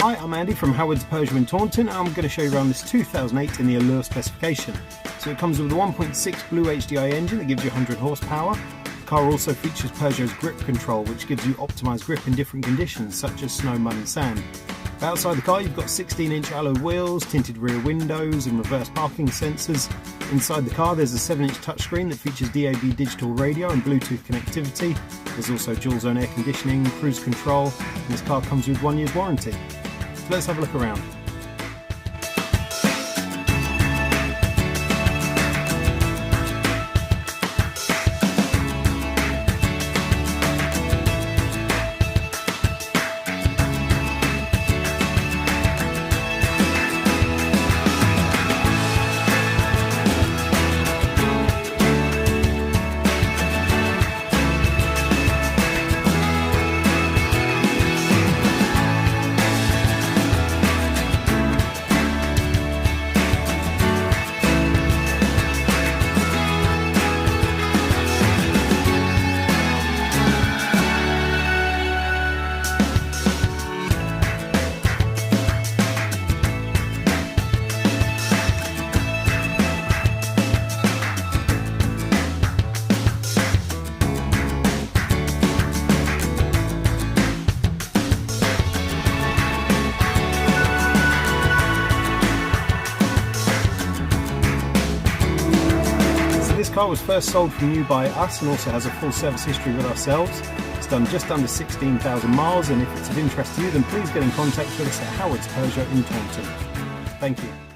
Hi, I'm Andy from Howard's Peugeot in Taunton, and I'm going to show you around this 2008 in the Allure specification. So it comes with a 1.6 Blue HDI engine that gives you 100 horsepower. The car also features Peugeot's grip control, which gives you optimised grip in different conditions such as snow, mud and sand. Outside the car you've got 16-inch alloy wheels, tinted rear windows and reverse parking sensors. Inside the car there's a 7-inch touchscreen that features DAB digital radio and Bluetooth connectivity. There's also dual zone air conditioning, cruise control, and this car comes with 1 year's warranty. So let's have a look around. This car was first sold from new by us and also has a full service history with ourselves. It's done just under 16,000 miles, and if it's of interest to you then please get in contact with us at Howard's Peugeot in Taunton. Thank you.